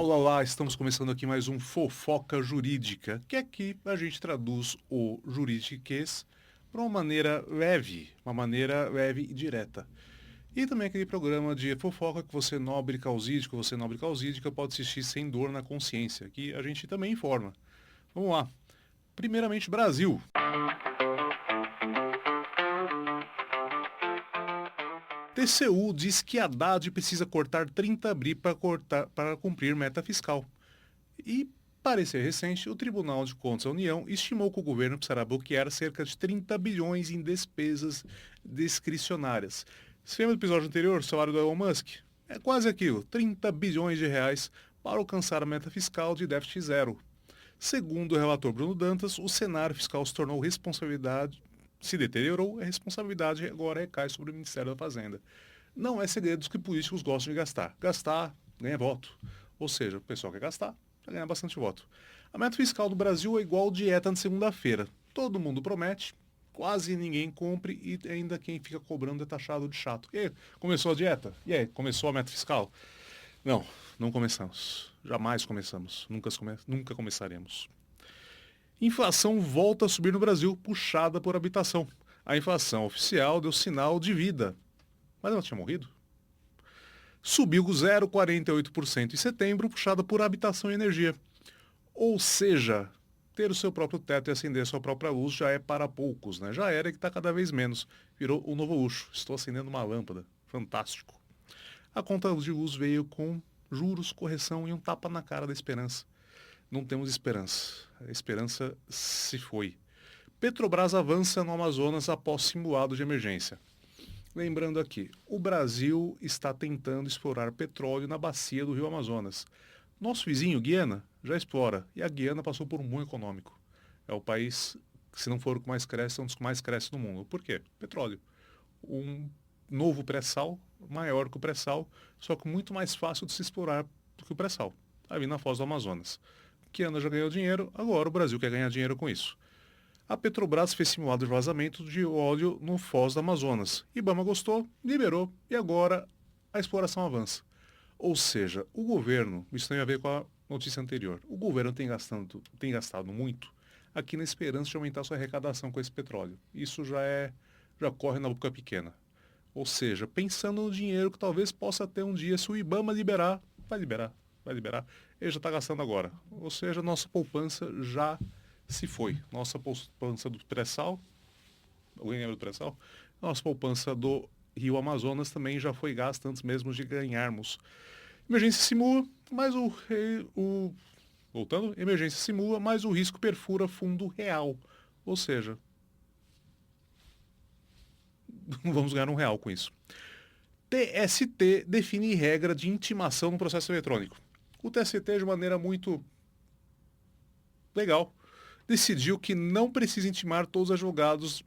Olá, olá, estamos começando aqui mais um Fofoca Jurídica, que aqui a gente traduz o juridiquês para uma maneira leve e direta. E também aquele programa de fofoca que você nobre causídica, pode assistir sem dor na consciência, que a gente também informa. Vamos lá. Primeiramente, Brasil. TCU diz que Haddad precisa cortar 30 bi para cumprir meta fiscal. E, parecer recente, o Tribunal de Contas da União estimou que o governo precisará bloquear cerca de 30 bilhões em despesas discricionárias. Se lembra do episódio anterior, o salário do Elon Musk? É quase aquilo, 30 bilhões de reais para alcançar a meta fiscal de déficit zero. Segundo o relator Bruno Dantas, o cenário fiscal se deteriorou, a responsabilidade agora recai sobre o Ministério da Fazenda. Não é segredo que políticos gostam de gastar. Gastar ganha voto. Ou seja, o pessoal quer gastar, vai ganhar bastante voto. A meta fiscal do Brasil é igual dieta na segunda-feira. Todo mundo promete, quase ninguém cumpre e ainda quem fica cobrando é taxado de chato. E aí, começou a dieta? E aí, começou a meta fiscal? Não, não começamos. Jamais começamos. Nunca começaremos. Inflação volta a subir no Brasil, puxada por habitação. A inflação oficial deu sinal de vida. Mas ela tinha morrido? Subiu 0,48% em setembro, puxada por habitação e energia. Ou seja, ter o seu próprio teto e acender a sua própria luz já é para poucos, né? Já era que está cada vez menos. Virou o novo luxo. Estou acendendo uma lâmpada. Fantástico. A conta de luz veio com juros, correção e um tapa na cara da esperança. Não temos esperança. A esperança se foi. Petrobras avança no Amazonas após simulado de emergência. Lembrando aqui, o Brasil está tentando explorar petróleo na bacia do Rio Amazonas. Nosso vizinho, Guiana, já explora, e a Guiana passou por um boom econômico. É o país, se não for o que mais cresce, é um dos que mais cresce no mundo. Por quê? Petróleo. Um novo pré-sal, maior que o pré-sal, só que muito mais fácil de se explorar do que o pré-sal, ali na foz do Amazonas. Guiana já ganhou dinheiro, agora o Brasil quer ganhar dinheiro com isso. A Petrobras fez simulado de vazamento de óleo no foz do Amazonas. Ibama gostou, liberou e agora a exploração avança. Ou seja, o governo, isso tem a ver com a notícia anterior, o governo tem gastado muito aqui na esperança de aumentar sua arrecadação com esse petróleo. Isso já corre na boca pequena. Ou seja, pensando no dinheiro que talvez possa ter um dia, se o Ibama liberar, vai liberar, ele já está gastando agora. Ou seja, nossa poupança já se foi. Nossa poupança do pré-sal, alguém lembra do pré-sal? Nossa poupança do Rio Amazonas também já foi gasta antes mesmo de ganharmos. Emergência simula, mas voltando, emergência simula, mas o risco perfura fundo real. Ou seja, não vamos ganhar um real com isso. TST define regra de intimação no processo eletrônico. O TST, de maneira muito legal, decidiu que não precisa intimar todos os advogados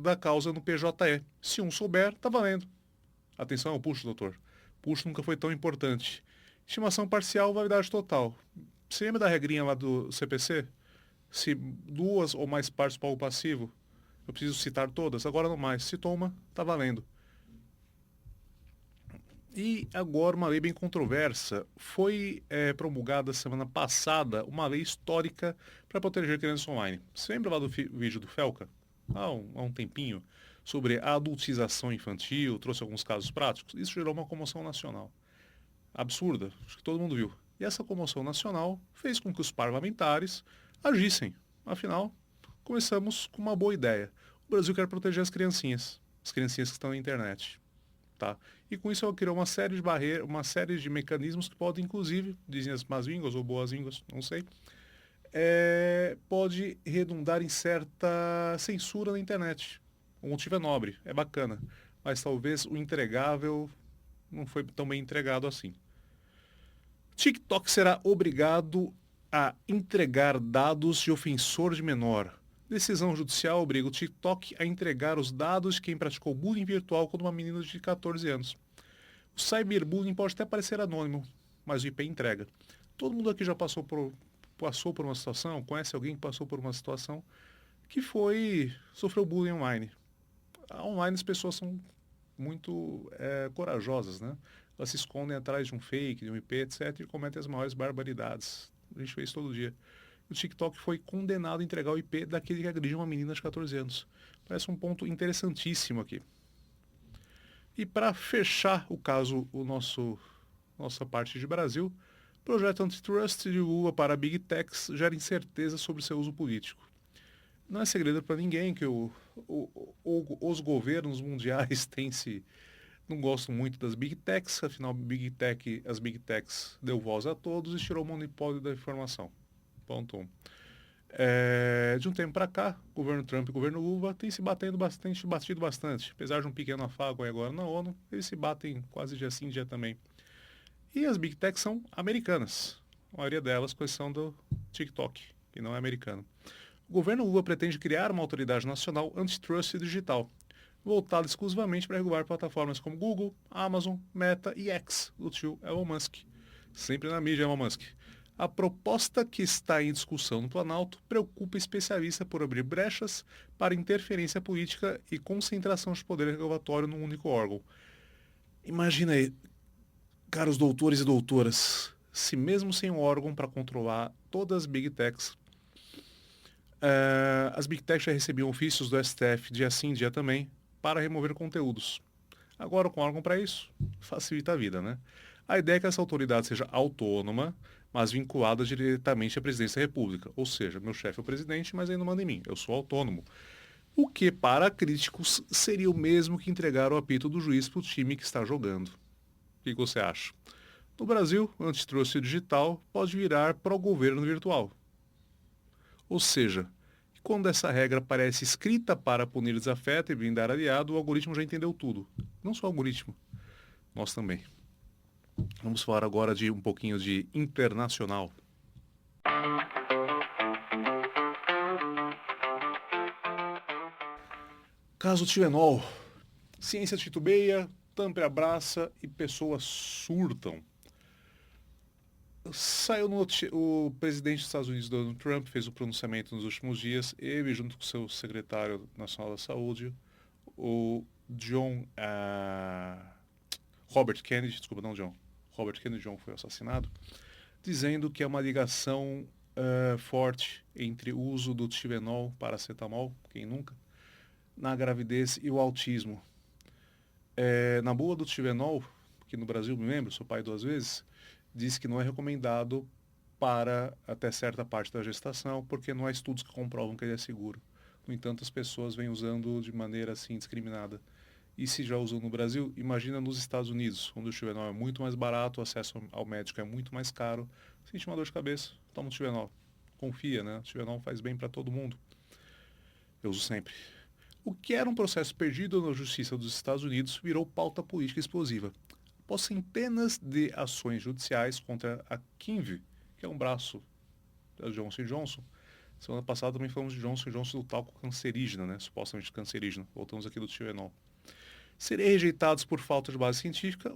da causa no PJE. Se um souber, tá valendo. Atenção ao puxo, doutor. Puxo nunca foi tão importante. Estimação parcial, validade total. Você lembra da regrinha lá do CPC? Se duas ou mais partes do algo passivo, eu preciso citar todas, agora não mais. Se toma, tá valendo. E agora uma lei bem controversa. Foi promulgada semana passada uma lei histórica para proteger crianças online. Você lembra lá do vídeo do Felca? Há um tempinho, sobre a adultização infantil, trouxe alguns casos práticos. Isso gerou uma comoção nacional. Absurda, acho que todo mundo viu. E essa comoção nacional fez com que os parlamentares agissem. Afinal, começamos com uma boa ideia. O Brasil quer proteger as criancinhas que estão na internet. Tá? E com isso ela criou uma série de barreiras, uma série de mecanismos que podem, inclusive, dizem as más línguas ou boas línguas, não sei, pode redundar em certa censura na internet. O motivo é nobre, é bacana, mas talvez o entregável não foi tão bem entregado assim. TikTok será obrigado a entregar dados de ofensor de menor. Decisão judicial obriga o TikTok a entregar os dados de quem praticou bullying virtual quando uma menina de 14 anos. O cyberbullying pode até parecer anônimo, mas o IP entrega. Todo mundo aqui já passou por uma situação, conhece alguém que passou por uma situação que sofreu bullying online. Online as pessoas são muito corajosas, né? Elas se escondem atrás de um fake, de um IP, etc. e cometem as maiores barbaridades. A gente vê isso todo dia. O TikTok foi condenado a entregar o IP daquele que agrediu uma menina de 14 anos. Parece um ponto interessantíssimo aqui. E para fechar o caso, nossa parte de Brasil, o projeto antitrust de Lula para Big Techs gera incerteza sobre seu uso político. Não é segredo para ninguém que os governos mundiais não gostam muito das Big Techs, afinal as Big Techs deu voz a todos e tirou o monopólio da informação. Ponto 1. De um tempo para cá, o governo Trump e o governo Lula têm se batido bastante. Apesar de um pequeno afago agora na ONU, eles se batem quase dia sim, dia também. E as Big Techs são americanas. A maioria delas, com exceção do TikTok, que não é americano. O governo Lula pretende criar uma autoridade nacional antitrust digital, voltada exclusivamente para regular plataformas como Google, Amazon, Meta e X, do tio Elon Musk. Sempre na mídia, Elon Musk. A proposta que está em discussão no Planalto preocupa especialistas por abrir brechas para interferência política e concentração de poder regulatório num único órgão. Imagina aí, caros doutores e doutoras, se mesmo sem um órgão para controlar todas as Big Techs, as Big Techs já recebiam ofícios do STF dia sim, dia também, para remover conteúdos. Agora, com órgão para isso, facilita a vida, né? A ideia é que essa autoridade seja autônoma, mas vinculada diretamente à presidência da República. Ou seja, meu chefe é o presidente, mas ele não manda em mim. Eu sou autônomo. O que, para críticos, seria o mesmo que entregar o apito do juiz para o time que está jogando. O que você acha? No Brasil, o antitrust digital pode virar pró-governo virtual. Ou seja, quando essa regra parece escrita para punir desafeto e blindar aliado, o algoritmo já entendeu tudo. Não só o algoritmo, nós também. Vamos falar agora de um pouquinho de internacional. Caso Tilenol. Ciência titubeia, Trump abraça e pessoas surtam. O presidente dos Estados Unidos, Donald Trump, fez o pronunciamento nos últimos dias, ele junto com seu secretário nacional da saúde, o Robert Kennedy, desculpa, não John, Robert Kennedy John foi assassinado, dizendo que é uma ligação forte entre o uso do Tilenol, paracetamol, quem nunca, na gravidez e o autismo. Na bula do Tilenol, que no Brasil, me lembro, sou pai 2 vezes, diz que não é recomendado para até certa parte da gestação, porque não há estudos que comprovam que ele é seguro. No entanto, as pessoas vêm usando de maneira assim indiscriminada. E se já usam no Brasil, imagina nos Estados Unidos, onde o Tilenol é muito mais barato, o acesso ao médico é muito mais caro. Sente uma dor de cabeça, toma um Tilenol. Confia, né? O Tilenol faz bem para todo mundo. Eu uso sempre. O que era um processo perdido na justiça dos Estados Unidos virou pauta política explosiva. Após centenas de ações judiciais contra a Kinve, que é um braço da Johnson Johnson, semana passada também falamos de Johnson Johnson do talco cancerígeno, né? Supostamente cancerígeno. Voltamos aqui do Tilenol. Serem rejeitados por falta de base científica,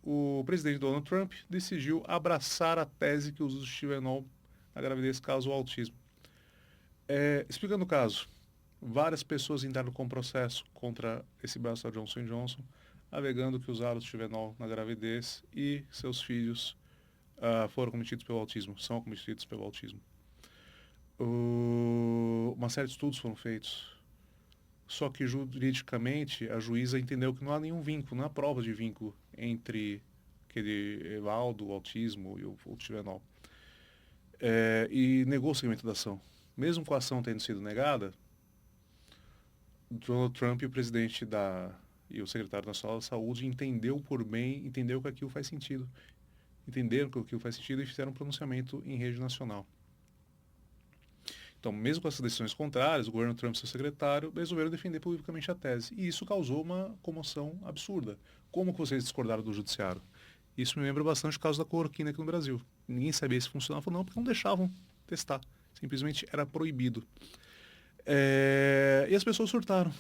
o presidente Donald Trump decidiu abraçar a tese que o uso do Tilenol na gravidez causa o autismo. Explicando o caso, várias pessoas entraram com processo contra esse braço da Johnson Johnson, alegando que usaram o Tilenol na gravidez e seus filhos foram cometidos pelo autismo, são cometidos pelo autismo. Uma série de estudos foram feitos. Só que juridicamente a juíza entendeu que não há nenhum vínculo, não há prova de vínculo entre aquele laudo, o autismo e o Tilenol. E negou o segmento da ação. Mesmo com a ação tendo sido negada, Donald Trump e o presidente e o secretário nacional da saúde entenderam que aquilo faz sentido. Entenderam que aquilo faz sentido e fizeram um pronunciamento em rede nacional. Então, mesmo com essas decisões contrárias, o governo Trump e seu secretário resolveram defender publicamente a tese. E isso causou uma comoção absurda. Como que vocês discordaram do judiciário? Isso me lembra bastante o caso da cloroquina aqui no Brasil. Ninguém sabia se funcionava ou não, porque não deixavam testar. Simplesmente era proibido. E as pessoas surtaram.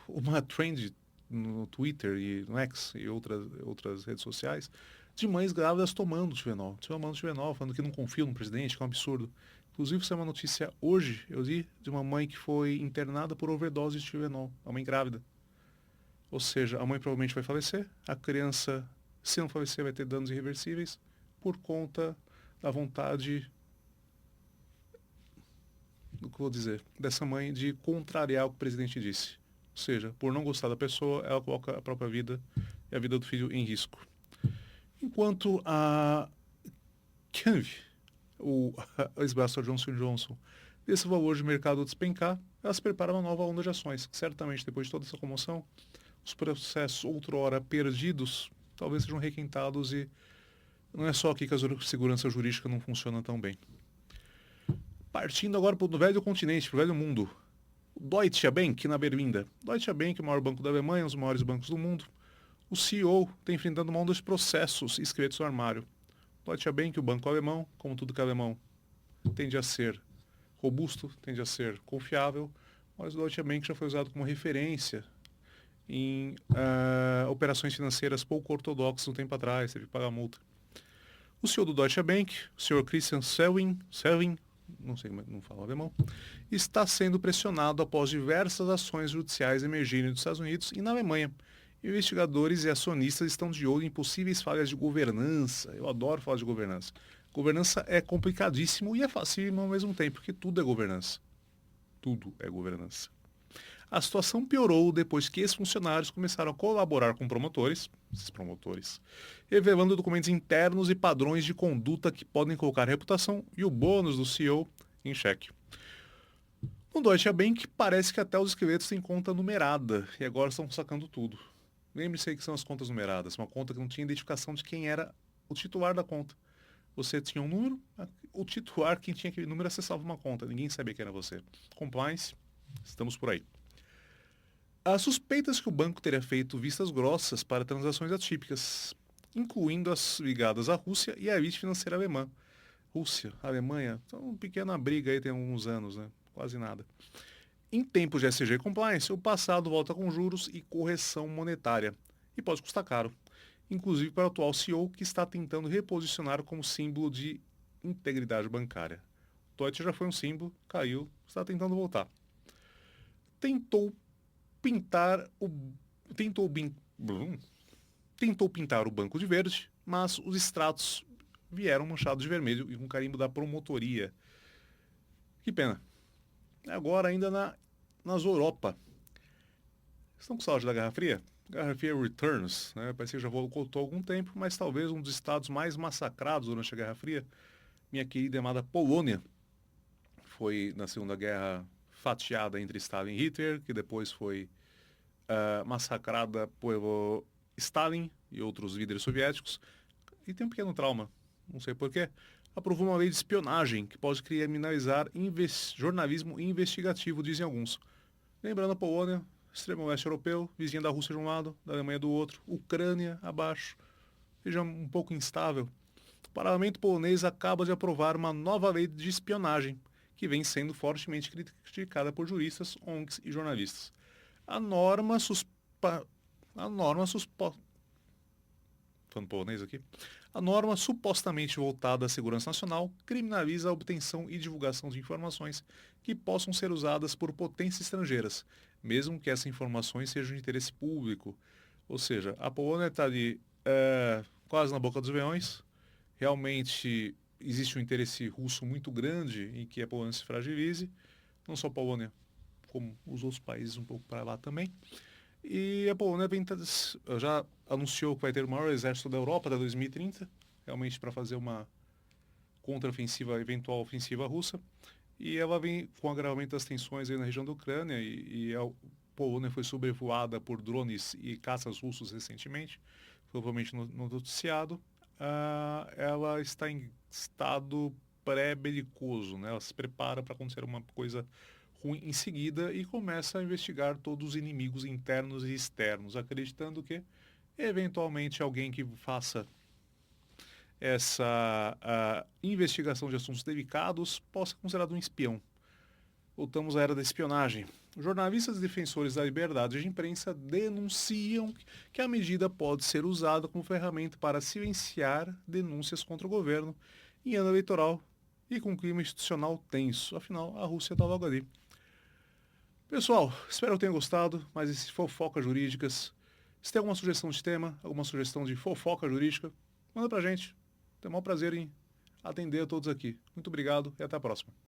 Uma trend no Twitter e no X e outras redes sociais de mães grávidas tomando Tilenol, falando que não confiam no presidente, que é um absurdo. Inclusive, isso é uma notícia hoje, eu vi, de uma mãe que foi internada por overdose de Tilenol, uma mãe grávida. Ou seja, a mãe provavelmente vai falecer, a criança, se não falecer, vai ter danos irreversíveis por conta da vontade, do que eu vou dizer, dessa mãe de contrariar o que o presidente disse. Ou seja, por não gostar da pessoa, ela coloca a própria vida e a vida do filho em risco. Enquanto a Canv, o ex-braço da Johnson Johnson, esse valor de mercado despencar, ela se prepara uma nova onda de ações, que certamente depois de toda essa comoção, os processos outrora perdidos talvez sejam requentados e não é só aqui que a segurança jurídica não funciona tão bem. Partindo agora para o velho continente, para o velho mundo. O Deutsche Bank na Berlinda. Deutsche Bank, o maior banco da Alemanha, um dos maiores bancos do mundo. O CEO está enfrentando uma onda de processos escritos no armário. Deutsche Bank, o banco alemão, como tudo que é alemão, tende a ser robusto, tende a ser confiável, mas o Deutsche Bank já foi usado como referência em operações financeiras pouco ortodoxas um tempo atrás, teve que pagar multa. O CEO do Deutsche Bank, o Sr. Christian Sewing, não sei, não falo alemão, está sendo pressionado após diversas ações judiciais emergirem dos Estados Unidos e na Alemanha. Investigadores e acionistas estão de olho em possíveis falhas de governança. Eu adoro falar de governança. Governança é complicadíssimo e é fácil ao mesmo tempo, porque tudo é governança. Tudo é governança. A situação piorou depois que ex-funcionários começaram a colaborar com esses promotores, revelando documentos internos e padrões de conduta que podem colocar a reputação e o bônus do CEO em xeque. No Deutsche Bank, parece que até os esqueletos têm conta numerada e agora estão sacando tudo. Lembre-se aí que são as contas numeradas, uma conta que não tinha identificação de quem era o titular da conta. Você tinha um número, o titular, quem tinha aquele número, acessava uma conta, ninguém sabia quem era você. Compliance, estamos por aí. Há suspeitas que o banco teria feito vistas grossas para transações atípicas, incluindo as ligadas à Rússia e à elite financeira alemã. Rússia, Alemanha, então uma pequena briga aí tem alguns anos, né? Quase nada. Em tempos de SG Compliance, o passado volta com juros e correção monetária, e pode custar caro, inclusive para o atual CEO que está tentando reposicionar como símbolo de integridade bancária. O Deutsche já foi um símbolo, caiu, está tentando voltar. Tentou pintar o banco de verde, mas os extratos vieram manchados de vermelho e com carimbo da promotoria. Que pena. Agora ainda nas Europa. Estão com saudade da Guerra Fria? Guerra Fria Returns, né? Parece que já voltou há algum tempo, mas talvez um dos estados mais massacrados durante a Guerra Fria, minha querida e amada Polônia, foi na Segunda Guerra fatiada entre Stalin e Hitler, que depois foi massacrada por Stalin e outros líderes soviéticos, e tem um pequeno trauma, não sei porquê, aprovou uma lei de espionagem que pode criminalizar jornalismo investigativo, dizem alguns. Lembrando a Polônia, extremo leste europeu, vizinha da Rússia de um lado, da Alemanha do outro, Ucrânia abaixo, região um pouco instável. O parlamento polonês acaba de aprovar uma nova lei de espionagem, que vem sendo fortemente criticada por juristas, ONGs e jornalistas. A norma falando polonês aqui. A norma supostamente voltada à segurança nacional criminaliza a obtenção e divulgação de informações que possam ser usadas por potências estrangeiras, mesmo que essas informações sejam de interesse público. Ou seja, a Polônia está ali quase na boca dos leões. Realmente existe um interesse russo muito grande em que a Polônia se fragilize. Não só a Polônia, como os outros países um pouco para lá também. E a Polônia já anunciou que vai ter o maior exército da Europa até 2030, realmente para fazer uma contraofensiva, eventual ofensiva russa. E ela vem com o agravamento das tensões aí na região da Ucrânia e a Polônia foi sobrevoada por drones e caças russos recentemente, provavelmente no noticiado. Ela está em estado pré-belicoso, né? Ela se prepara para acontecer uma coisa ruim em seguida e começa a investigar todos os inimigos internos e externos, acreditando que eventualmente alguém que faça essa investigação de assuntos delicados possa ser considerado um espião. Voltamos à era da espionagem. Jornalistas e defensores da liberdade de imprensa denunciam que a medida pode ser usada como ferramenta para silenciar denúncias contra o governo em ano eleitoral e com um clima institucional tenso. Afinal, a Rússia está logo ali. Pessoal, espero que tenham gostado, mas esse Fofocas Jurídicas. Se tem alguma sugestão de tema, alguma sugestão de fofoca jurídica, manda pra gente. Tenho o maior prazer em atender a todos aqui. Muito obrigado e até a próxima.